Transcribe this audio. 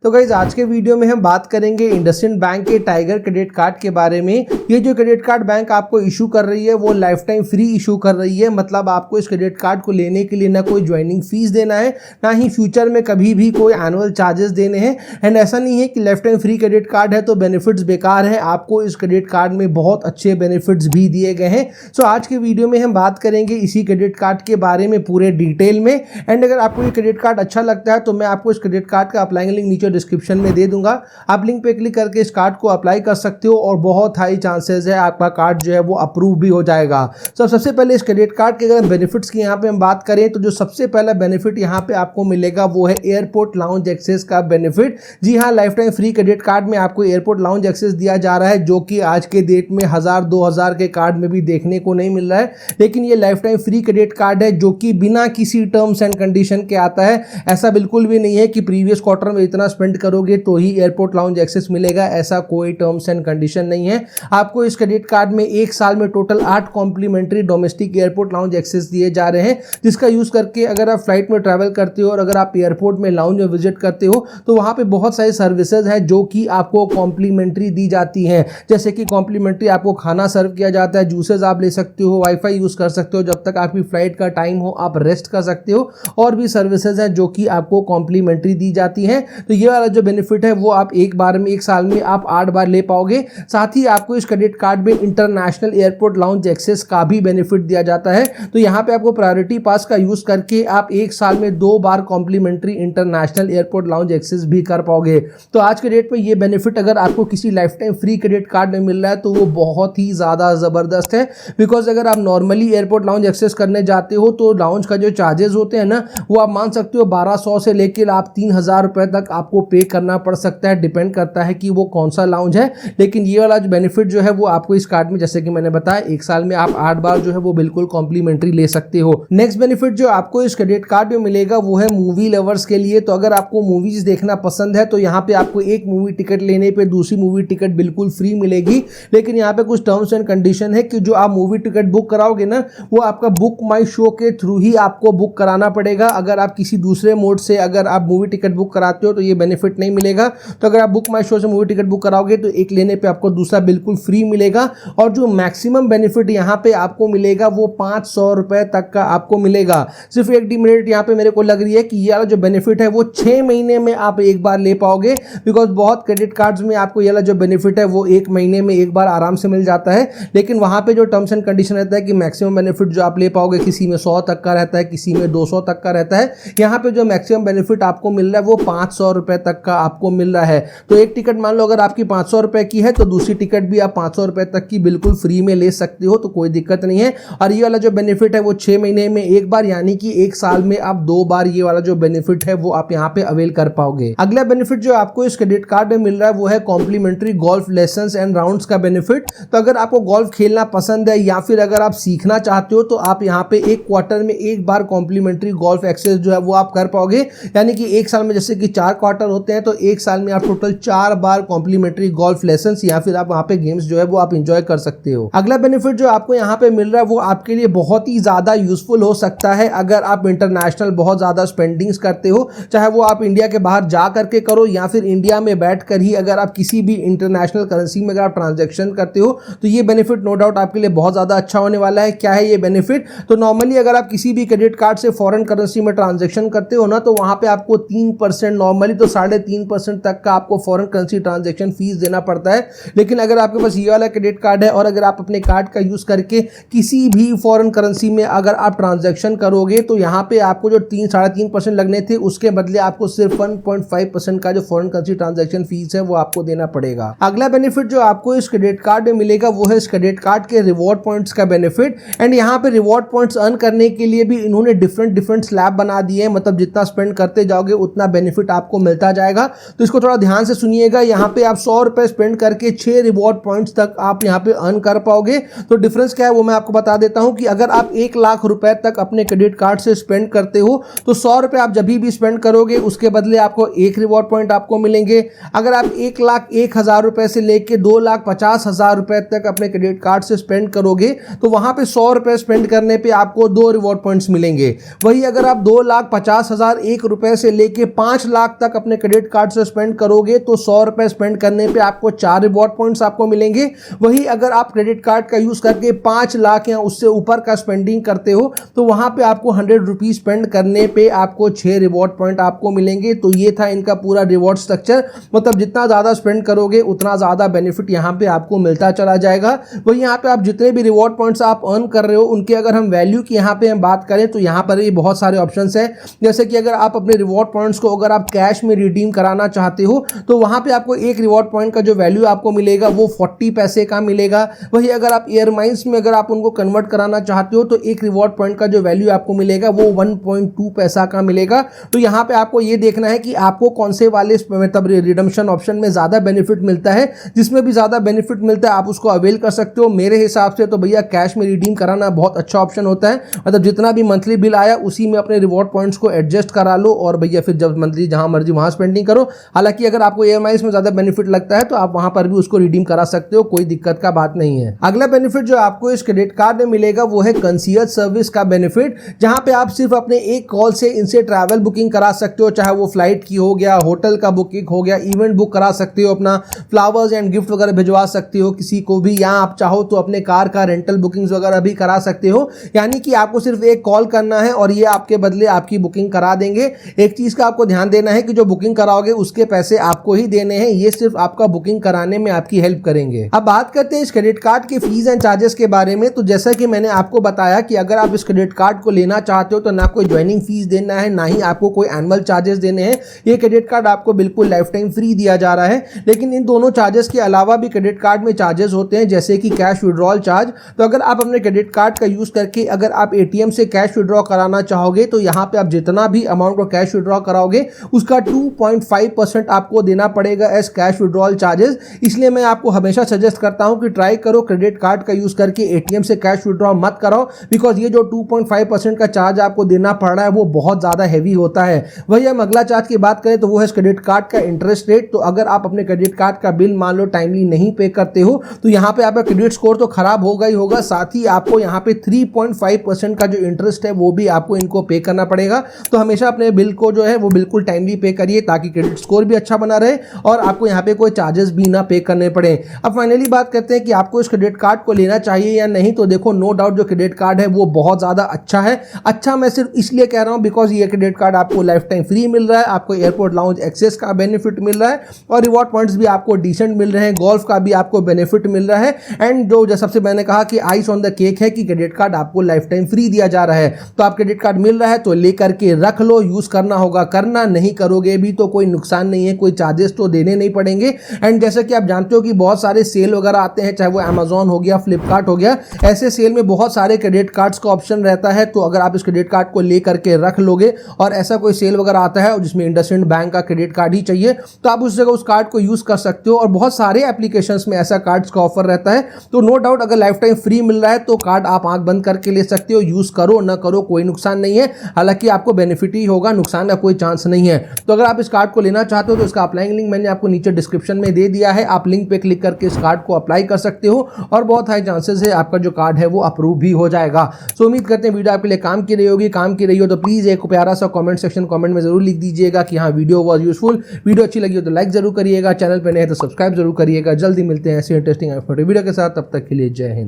तो गाइज आज के वीडियो में हम बात करेंगे इंडसइंड बैंक के टाइगर क्रेडिट कार्ड के बारे में। ये जो क्रेडिट कार्ड बैंक आपको इशू कर रही है वो लाइफ टाइम फ्री इशू कर रही है। मतलब आपको इस क्रेडिट कार्ड को लेने के लिए ना कोई ज्वाइनिंग फीस देना है, ना ही फ्यूचर में कभी भी कोई एनुअल चार्जेस देने हैं। एंड ऐसा नहीं है कि life time free credit card है तो बेनिफिट्स बेकार है। आपको इस क्रेडिट कार्ड में बहुत अच्छे बेनिफिट्स भी दिए गए हैं। सो आज के वीडियो में हम बात करेंगे इसी क्रेडिट कार्ड के बारे में पूरे डिटेल में। एंड अगर आपको ये क्रेडिट कार्ड अच्छा लगता है तो मैं आपको इस क्रेडिट कार्ड का अप्लाई लिंक नीचे डिस्क्रिप्शन में दे दूंगा। आप लिंक पे क्लिक करके इस कार्ड को अप्लाई कर सकते हो और बहुत हाई चांसेस है आपका कार्ड जो है वो अप्रूव भी हो जाएगा। सबसे पहले इस क्रेडिट कार्ड के अगर बेनिफिट्स की यहाँ पे हम बात करें तो जो सबसे पहला बेनिफिट यहाँ पे आपको मिलेगा वो है एयरपोर्ट लाउंज एक्सेस का बेनिफिट। जी हाँ, life time free credit card में आपको एयरपोर्ट लाउंज एक्सेस दिया जा रहा है, जो कि आज के डेट में 1000-2000 के कार्ड में भी देखने को नहीं मिल रहा है। लेकिन ये life time free credit card है जो कि बिना किसी टर्म्स एंड कंडीशन के आता है। ऐसा बिल्कुल भी नहीं है कि प्रीवियस क्वार्टर में इतना स्पेंड करोगे तो ही एयरपोर्ट लाउंज एक्सेस मिलेगा। ऐसा कोई टर्म्स एंड कंडीशन नहीं है। आपको इस क्रेडिट कार्ड में एक साल में total 8 complimentary domestic airport lounge access दिए जा रहे हैं, जिसका यूज करके अगर आप फ्लाइट में ट्रैवल करते हो और अगर आप एयरपोर्ट में लाउंज में विजिट करते हो तो वहां पे बहुत सारी सर्विसेज है जो कि आपको कॉम्प्लीमेंट्री दी जाती हैं। जैसे कि कॉम्प्लीमेंट्री आपको खाना सर्व किया जाता है, जूसेस आप ले सकते हो, वाईफाई यूज कर सकते हो, जब तक आपकी फ्लाइट का टाइम हो आप रेस्ट कर सकते हो। और भी सर्विसेज है जो कि आपको कॉम्प्लीमेंट्री दी जाती हैं। तो ये वाला जो बेनिफिट है वो आप एक बार में, एक साल में आप 8 बार ले पाओगे। साथ ही आपको इस क्रेडिट कार्ड में इंटरनेशनल एयरपोर्ट लाउंज एक्सेस का भी बेनिफिट दिया जाता है। तो यहाँ पे आपको प्रायोरिटी पास का यूज करके आप एक साल में 2 बार complimentary international airport lounge access भी कर पाओगे। तो आज के डेट में ये बेनिफिट अगर आपको किसी life time free credit card में मिल रहा है तो वो बहुत ही ज्यादा जबरदस्त है। बिकॉज अगर आप नॉर्मली एयरपोर्ट लाउंज एक्सेस करने जाते हो तो लाउंज का जो चार्जेस होते हैं ना, वो आप मान सकते हो 1200 से लेकर आप 3000 रुपए तक आपको पे करना पड़ सकता है। डिपेंड करता है कि वो कौन सा लाउंज है। लेकिन ये वाला जो बेनिफिट जो है वो आपको इस कार्ड में, जैसे कि मैंने बताया, एक साल में आप 8 बार जो है वो बिल्कुल कॉम्प्लीमेंट्री ले सकते हो। नेक्स्ट बेनिफिट जो आपको इस क्रेडिट कार्ड में मिलेगा वो है मूवी लवर्स के लिए। तो अगर आपको मूवीज देखना पसंद है तो यहाँ पे आपको एक मूवी टिकट लेने पे दूसरी मूवी टिकट बिल्कुल फ्री मिलेगी। लेकिन यहाँ पे कुछ टर्म्स एंड कंडीशन है कि जो आप मूवी टिकट बुक कराओगे ना, वो आपका बुक माई शो के थ्रू ही आपको बुक कराना पड़ेगा। अगर आप किसी दूसरे मोड से अगर आप मूवी टिकट बुक कराते हो तो ये बेनिफिट नहीं मिलेगा। तो अगर आप बुक माई शो से मूवी टिकट बुक कराओगे तो एक लेने पे आपको दूसरा बिल्कुल फ्री मिलेगा। और जो मैक्सिमम बेनिफिट यहाँ पे आपको मिलेगा वो 500 रुपए तक का आपको मिलेगा। सिर्फ एक डिमेरिट यहाँ पे मेरे को लग रही है कि ये वाला जो बेनिफिट है वो 6 महीने में आप एक बार ले पाओगे। बिकॉज बहुत क्रेडिट कार्ड्स में आपको ये वाला जो बेनिफिट है वो 1 महीने में एक बार आराम से मिल जाता है। लेकिन वहां पे जो टर्म्स एंड कंडीशन रहता है कि मैक्सिमम बेनिफिट जो आप ले पाओगे किसी में 100 तक का रहता है, किसी में 200 तक का रहता है। यहाँ पे जो मैक्सिमम बेनिफिट आपको मिल रहा है वो 500 रुपए तक का आपको मिल रहा है। तो एक टिकट मान लो अगर आपकी 500 रुपए की है तो दूसरी टिकट भी आप 500 रुपए तक की बिल्कुल फ्री में ले सकते हो। तो कोई दिक्कत नहीं है। और ये वाला जो बेनिफिट है वो 6 महीने में एक बार, यानी कि एक साल में आप 2 बार ये वाला जो बेनिफिट है वो आप यहाँ पे अवेल कर पाओगे। अगला बेनिफिट जो आपको इस क्रेडिट कार्ड में मिल रहा है वो है complimentary golf lessons and rounds का बेनिफिट। तो अगर आपको गोल्फ खेलना पसंद है या फिर अगर आप सीखना चाहते हो तो आप यहाँ पे एक क्वार्टर में एक बार कॉम्प्लीमेंट्री गोल्फ एक्सेस जो है वो आप कर पाओगे। यानी कि एक साल में जैसे कि 4 क्वार्टर होते हैं तो एक साल में आप टोटल 4 बार कॉम्प्लीमेंट्री गोल्फ लेसन्स या फिर आप वहां पे गेम्स जो है वो आप एंजॉय कर सकते हो। अगला बेनिफिट जो आपको यहाँ पे मिल रहा है वो आपके लिए बहुत ही ज्यादा यूजफुल हो सकता है अगर आप इंटरनेशनल बहुत ज्यादा स्पेंडिंग्स करते हो, चाहे वो आप इंडिया के बाहर जा करके करो या फिर इंडिया में बैठ कर ही अगर आप किसी भी इंटरनेशनल करेंसी में अगर आप ट्रांजेक्शन करते हो तो ये बेनिफिट नो डाउट आपके लिए बहुत ज्यादा अच्छा होने वाला है। क्या है ये बेनिफिट? तो नॉर्मली अगर आप किसी भी क्रेडिट कार्ड से फॉरेन करेंसी में ट्रांजेक्शन करते हो ना तो वहां पे आपको 3%, नॉर्मली तो 3.5% तक का आपको फॉरेन करेंसी ट्रांजेक्शन फीस देना पड़ता है। लेकिन अगर आपके पास ये वाला क्रेडिट कार्ड है और अगर आप अपने कार्ड का यूज करके किसी भी फॉरेन करेंसी में अगर आप ट्रांजैक्शन करोगे तो यहाँ पे आपको जो 3.5% लगने थे उसके बदले आपको सिर्फ 1.5% का जो फॉरेन करेंसी ट्रांजैक्शन फीस है वो आपको देना पड़ेगा। अगला बेनिफिट जो आपको इस क्रेडिट कार्ड में मिलेगा वो है इस क्रेडिट कार्ड के रिवॉर्ड पॉइंट्स का बेनिफिट। एंड यहाँ पे रिवॉर्ड पॉइंट्स अर्न करने के लिए भी इन्होंने डिफरेंट स्लैब बना दिए हैं। मतलब जितना स्पेंड करते जाओगे उतना बेनिफिट आपको मिलता जाएगा। तो इसको थोड़ा ध्यान से सुनिएगा। यहाँ पे आप 100 रुपए स्पेंड करके 6 रिवॉर्ड पॉइंट्स तक आप यहाँ पे अर्न कर पाओगे। तो डिफरेंस क्या है वो मैं आपको बता देता हूं कि अगर आप 1 लाख रुपए तक अपने क्रेडिट कार्ड से स्पेंड करते हो तो 100 रुपए आप जब भी स्पेंड करोगे उसके बदले आपको 1 रिवॉर्ड पॉइंट आपको मिलेंगे। अगर आप 1,01,000 रुपए से लेके 2,50,000 रुपए तक अपने क्रेडिट कार्ड से स्पेंड करोगे तो वहां पे 100 रुपए स्पेंड करने पे आपको 2 रिवॉर्ड पॉइंट्स मिलेंगे। वही अगर आप 2,50,000 रुपए से लेके 5 लाख तक अपने अपने क्रेडिट कार्ड से स्पेंड करोगे तो 100 रुपए स्पेंड करने पे आपको 4 रिवॉर्ड पॉइंट्स आपको मिलेंगे। वही अगर आप क्रेडिट कार्ड का यूज करके 5 लाख या उससे ऊपर का स्पेंडिंग करते हो तो वहां पे आपको 100 रुपीज स्पेंड करने पे आपको 6 रिवॉर्ड पॉइंट आपको मिलेंगे। तो ये था इनका पूरा रिवॉर्ड स्ट्रक्चर, मतलब जितना ज्यादा स्पेंड करोगे उतना ज्यादा बेनिफिट यहाँ पे आपको मिलता चला जाएगा। वही यहाँ पे आप जितने भी रिवॉर्ड पॉइंट्स आप अर्न कर रहे हो उनके अगर हम वैल्यू की यहाँ पे हम बात करें तो यहाँ पर भी बहुत सारे ऑप्शंस हैं। जैसे कि अगर आप अपने रिवॉर्ड पॉइंट्स को अगर आप कैश में रिडीम कराना चाहते हो तो वहां पे आपको एक रिवॉर्ड पॉइंट का जो वैल्यू आपको मिलेगा वो 40 पैसे का मिलेगा। वही अगर आप एयर माइल्स में अगर आप उनको कन्वर्ट कराना चाहते हो तो एक रिवॉर्ड पॉइंट का जो वैल्यू आपको मिलेगा वो 1.2 पैसा का मिलेगा। तो यहाँ पे आपको ये देखना है कि आपको कौन से वाले मतलब रिडम्पशन ऑप्शन में ज्यादा बेनिफिट मिलता है। जिसमें भी ज्यादा बेनिफिट मिलता है आप उसको अवेल कर सकते हो। मेरे हिसाब से तो भैया कैश में रिडीम कराना बहुत अच्छा ऑप्शन होता है, मतलब जितना भी मंथली बिल आया उसी में अपने रिवॉर्ड पॉइंट्स को एडजस्ट करा लो और भैया फिर जब मंथली जहां मर्जी वहां स्पेंडिंग करो। हालांकि अगर आपको ईएमआईस में ज्यादा बेनिफिट लगता है तो आप वहां पर भी उसको रिडीम करा सकते हो, कोई दिक्कत का बात नहीं है। अगला बेनिफिट जो आपको इस क्रेडिट कार्ड में मिलेगा वो है कंसीयर्ज सर्विस का बेनिफिट, जहां पे आप सिर्फ अपने एक कॉल से इनसे ट्रैवल बुकिंग करा सकते हो, चाहे वो फ्लाइट की हो गया, होटल का बुकिंग हो गया, इवेंट बुक करा सकते हो, अपना फ्लावर्स एंड गिफ्ट वगैरह भिजवा सकते हो किसी को भी, या आप चाहो तो अपने कार का रेंटल बुकिंग्स वगैरह भी करा सकते हो। यानी कि आपको सिर्फ एक कॉल करना है और ये आपके बदले आपकी बुकिंग करा देंगे। एक चीज का आपको ध्यान देना है कि जो बुकिंग कराओगे उसके पैसे आपको ही देने हैं, ये सिर्फ आपका बुकिंग कराने में आपकी हेल्प करेंगे। अब बात करते हैं इस क्रेडिट कार्ड के फीस एंड चार्जेस के बारे में। तो जैसा कि मैंने आपको बताया कि अगर आप इस क्रेडिट कार्ड को लेना चाहते हो तो ना कोई ज्वाइनिंग फीस देना है, ना ही आपको कोई एनुअल चार्जेस देने हैं। ये क्रेडिट कार्ड आपको बिल्कुल लाइफ टाइम फ्री दिया जा रहा है। लेकिन इन दोनों चार्जेस के अलावा भी क्रेडिट कार्ड में चार्जेस होते हैं, जैसे कि कैश विड्रॉल चार्ज। तो अगर आप अपने क्रेडिट कार्ड का यूज करके अगर आप एटीएम से कैश विड्रॉ कराना चाहोगे तो यहाँ पे आप जितना भी अमाउंट को कैश विड्रॉ कराओगे उसका 2.5% आपको देना पड़ेगा एज कैश विड्रॉल चार्जेस। इसलिए मैं आपको हमेशा सजेस्ट करता हूं कि ट्राई करो क्रेडिट कार्ड का यूज करके एटीएम से कैश विड्रॉ मत कराओ, बिकॉज ये जो 2.5% का चार्ज आपको देना पड़ रहा है वो बहुत ज्यादा हैवी होता है। वही हम अगला चार्ज की बात करें तो वो है क्रेडिट कार्ड का इंटरेस्ट रेट। तो अगर आप अपने क्रेडिट कार्ड का बिल मान लो टाइमली नहीं पे करते हो तो यहाँ पे आपका क्रेडिट स्कोर तो खराब होगा ही होगा, साथ ही आपको यहाँ पे 3.5% का जो इंटरेस्ट है वो भी आपको इनको पे करना पड़ेगा। तो हमेशा अपने बिल को जो है वो बिल्कुल टाइमली पे करिए ताकि क्रेडिट स्कोर भी अच्छा बना रहे और आपको यहाँ पे कोई चार्जेस भी ना पे करने पड़े। अब फाइनली बात करते हैं कि आपको इस क्रेडिट कार्ड को लेना चाहिए या नहीं। तो देखो, नो डाउट जो क्रेडिट कार्ड है वो बहुत ज्यादा अच्छा है। अच्छा मैं सिर्फ इसलिए कह रहा हूं बिकॉज ये क्रेडिट कार्ड आपको लाइफ टाइम फ्री मिल रहा है, आपको एयरपोर्ट लाउंज एक्सेस का बेनिफिट मिल रहा है और रिवॉर्ड पॉइंट्स भी आपको डिसेंट मिल रहे हैं, गोल्फ का भी आपको बेनिफिट मिल रहा है। एंड जो सबसे मैंने कहा कि आइस ऑन द केक है कि क्रेडिट कार्ड आपको लाइफ टाइम फ्री दिया जा रहा है। तो आप क्रेडिट कार्ड मिल रहा है तो लेकर के रख लो, यूज करना होगा करना, नहीं करोगे भी तो कोई नुकसान नहीं है, कोई चार्जेस तो देने नहीं पड़ेंगे। एंड जैसे कि आप जानते हो कि बहुत सारे सेल वगैरह आते हैं, चाहे वो अमेजॉन हो गया, फ्लिपकार्ट हो गया, ऐसे सेल में बहुत सारे क्रेडिट कार्ड्स का ऑप्शन रहता है। तो अगर आप इस क्रेडिट कार्ड को लेकर के रख लोगे और ऐसा कोई सेल वगैरह आता है जिसमें इंडसइंड बैंक का क्रेडिट कार्ड ही चाहिए तो आप उस जगह उस कार्ड को यूज कर सकते हो और बहुत सारे एप्लीकेशंस में ऐसा कार्ड्स का ऑफर रहता है। तो नो डाउट अगर लाइफ टाइम फ्री मिल रहा है तो कार्ड आप आंख बंद करके ले सकते हो, यूज करो ना करो कोई नुकसान नहीं है। हालांकि आपको बेनिफिट ही होगा, नुकसान का कोई चांस नहीं है। तो अगर आप इस कार्ड को लेना चाहते हो तो इसका अप्लाइंग लिंक मैंने आपको नीचे डिस्क्रिप्शन में दे दिया है, आप लिंक पे क्लिक करके इस कार्ड को अप्लाई कर सकते हो और बहुत हाई चांसेस है आपका जो कार्ड है वो अप्रूव भी हो जाएगा। सो उम्मीद करते हैं वीडियो आपके लिए काम की रही होगी। काम की रही हो तो प्लीज एक प्यारा सा कमेंट सेक्शन कमेंट में जरूर लिख दीजिएगा कि हाँ वीडियो वॉज यूजफुल। वीडियो अच्छी लगी हो तो लाइक जरूर करिएगा, चैनल पे नए तो सब्सक्राइब जरूर करिएगा। जल्दी मिलते हैं ऐसे इंटरेस्टिंग वीडियो के साथ, तब तक के लिए जय हिंद।